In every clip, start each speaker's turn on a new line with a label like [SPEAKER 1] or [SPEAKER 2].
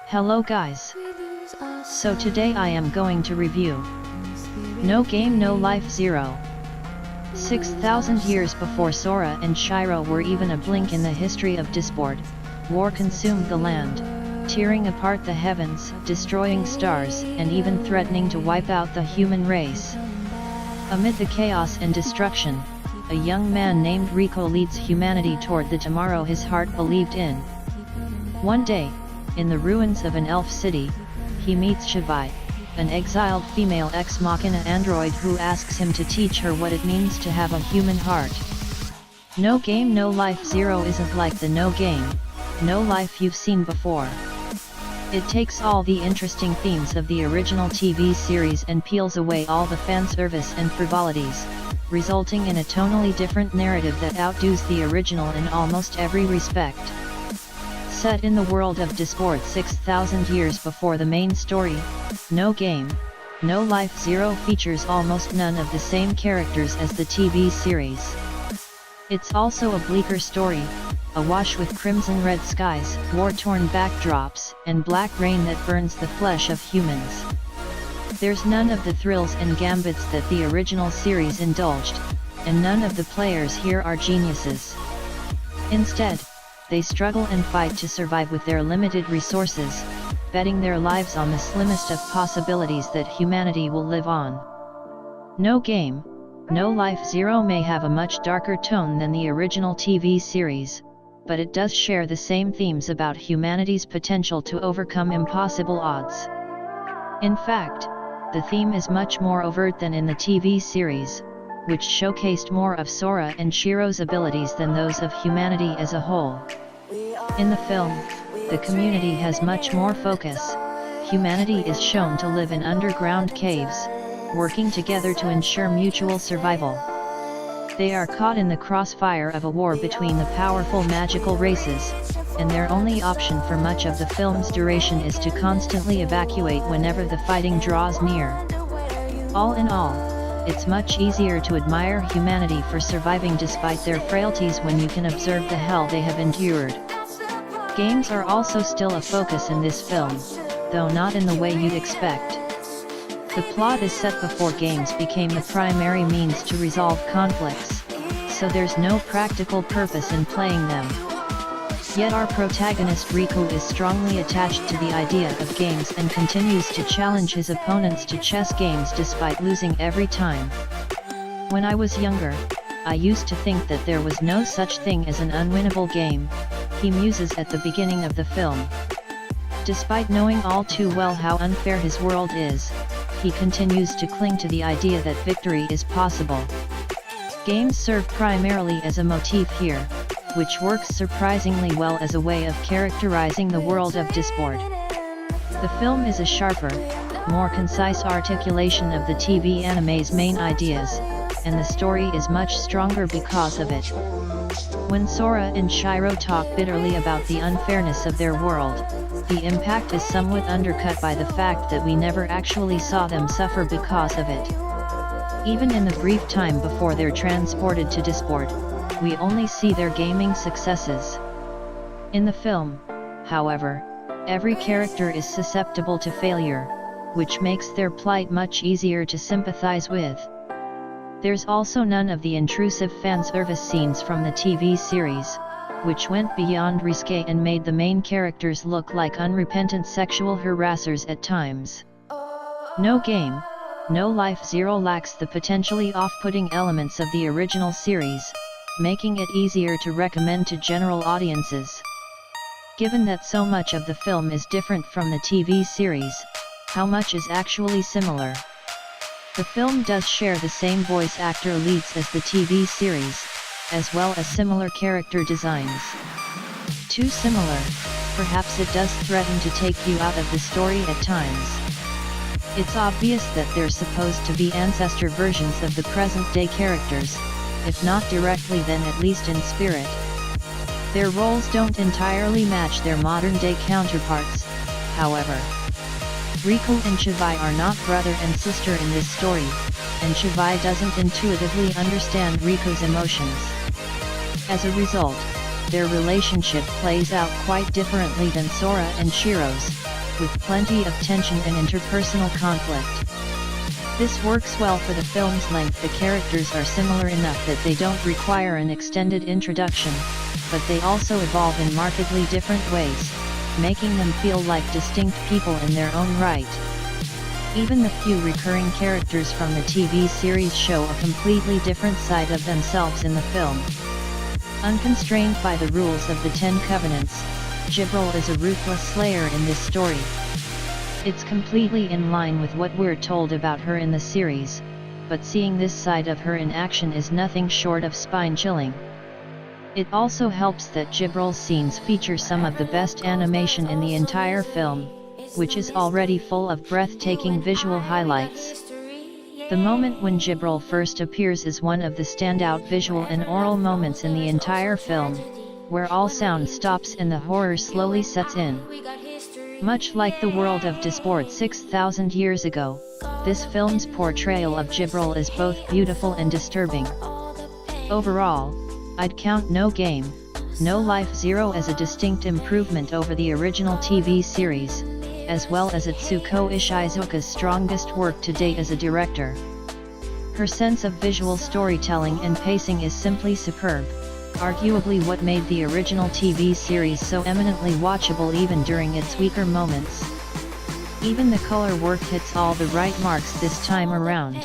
[SPEAKER 1] Hello guys. So today I am going to review No Game No Life Zero. 6,000 years before Sora and Shiro were even a blink in the history of Disboard, war consumed the land, tearing apart the heavens, destroying stars, and even threatening to wipe out the human race. Amid the chaos and destruction, a young man named Rico leads humanity toward the tomorrow his heart believed in. One day, in the ruins of an elf city, he meets Shivai, an exiled female ex-machina android who asks him to teach her what it means to have a human heart. No Game No Life Zero isn't like the No Game, No Life you've seen before. It takes all the interesting themes of the original TV series and peels away all the fan service and frivolities, resulting in a tonally different narrative that outdoes the original in almost every respect. Set in the world of Disboard 6,000 years before the main story, No Game, No Life Zero features almost none of the same characters as the TV series. It's also a bleaker story, awash with crimson-red skies, war-torn backdrops, and black rain that burns the flesh of humans. There's none of the thrills and gambits that the original series indulged, and none of the players here are geniuses. Instead, they struggle and fight to survive with their limited resources, betting their lives on the slimmest of possibilities that humanity will live on. No Game, No Life Zero may have a much darker tone than the original TV series, but it does share the same themes about humanity's potential to overcome impossible odds. In fact, the theme is much more overt than in the TV series, which showcased more of Sora and Shiro's abilities than those of humanity as a whole. In the film, the community has much more focus. Humanity is shown to live in underground caves, working together to ensure mutual survival. They are caught in the crossfire of a war between the powerful magical races, and their only option for much of the film's duration is to constantly evacuate whenever the fighting draws near. All in all, it's much easier to admire humanity for surviving despite their frailties when you can observe the hell they have endured. Games are also still a focus in this film, though not in the way you'd expect. The plot is set before games became the primary means to resolve conflicts, so there's no practical purpose in playing them. Yet our protagonist Riku is strongly attached to the idea of games and continues to challenge his opponents to chess games despite losing every time. When I was younger, I used to think that there was no such thing as an unwinnable game, he muses at the beginning of the film. Despite knowing all too well how unfair his world is, he continues to cling to the idea that victory is possible. Games serve primarily as a motif here, which works surprisingly well as a way of characterizing the world of Disboard. The film is a sharper, more concise articulation of the TV anime's main ideas, and the story is much stronger because of it. When Sora and Shiro talk bitterly about the unfairness of their world, the impact is somewhat undercut by the fact that we never actually saw them suffer because of it. Even in the brief time before they're transported to Disboard, we only see their gaming successes. In the film, however, every character is susceptible to failure, which makes their plight much easier to sympathize with. There's also none of the intrusive fan service scenes from the TV series, which went beyond risque and made the main characters look like unrepentant sexual harassers at times. No Game, No Life Zero lacks the potentially off-putting elements of the original series, making it easier to recommend to general audiences. Given that so much of the film is different from the TV series, how much is actually similar? The film does share the same voice actor leads as the TV series, as well as similar character designs. Too similar, perhaps it does threaten to take you out of the story at times. It's obvious that they're supposed to be ancestor versions of the present-day characters, if not directly then at least in spirit. Their roles don't entirely match their modern-day counterparts, however. Riku and Shivai are not brother and sister in this story, and Shivai doesn't intuitively understand Riku's emotions. As a result, their relationship plays out quite differently than Sora and Shiro's, with plenty of tension and interpersonal conflict. This works well for the film's length. The characters are similar enough that they don't require an extended introduction, but they also evolve in markedly different ways, making them feel like distinct people in their own right. Even the few recurring characters from the TV series show a completely different side of themselves in the film. Unconstrained by the rules of the Ten Covenants, Jibril is a ruthless slayer in this story. It's completely in line with what we're told about her in the series, but seeing this side of her in action is nothing short of spine-chilling. It also helps that Jibril's scenes feature some of the best animation in the entire film, which is already full of breathtaking visual highlights. The moment when Jibril first appears is one of the standout visual and oral moments in the entire film, where all sound stops and the horror slowly sets in. Much like the world of Disport 6,000 years ago, this film's portrayal of Jibril is both beautiful and disturbing. Overall, I'd count No Game, No Life Zero as a distinct improvement over the original TV series, as well as Atsuko Ishizuka's strongest work to date as a director. Her sense of visual storytelling and pacing is simply superb, arguably what made the original TV series so eminently watchable even during its weaker moments. Even the color work hits all the right marks this time around.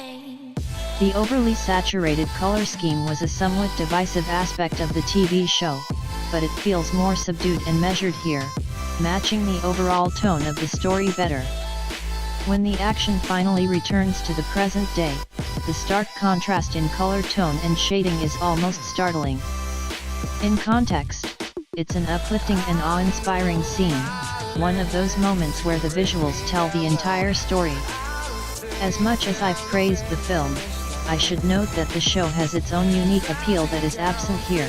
[SPEAKER 1] The overly saturated color scheme was a somewhat divisive aspect of the TV show, but it feels more subdued and measured here, matching the overall tone of the story better. When the action finally returns to the present day, the stark contrast in color tone and shading is almost startling. In context, it's an uplifting and awe-inspiring scene, one of those moments where the visuals tell the entire story. As much as I've praised the film, I should note that the show has its own unique appeal that is absent here.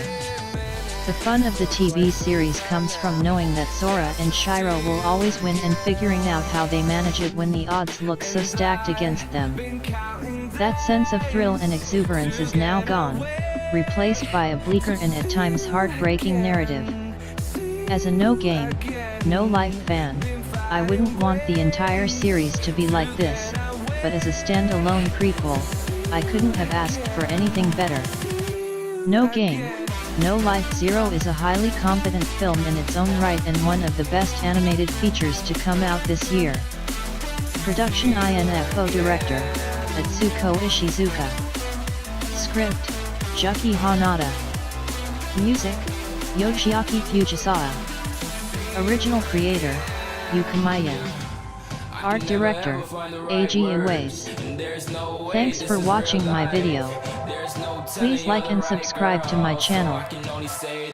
[SPEAKER 1] The fun of the TV series comes from knowing that Sora and Shiro will always win and figuring out how they manage it when the odds look so stacked against them. That sense of thrill and exuberance is now gone, replaced by a bleaker and at times heartbreaking narrative. As a No Game, No Life fan, I wouldn't want the entire series to be like this, but as a standalone prequel, I couldn't have asked for anything better. No Game, No Life Zero is a highly competent film in its own right and one of the best animated features to come out this year. Production INFO Director, Atsuko Ishizuka. Script, Juki Hanada. Music, Yoshiaki Fujisawa. Original Creator, Yukimiya. Art Director, Eiji Uwais. Thanks for watching my video. Please like and subscribe to my channel.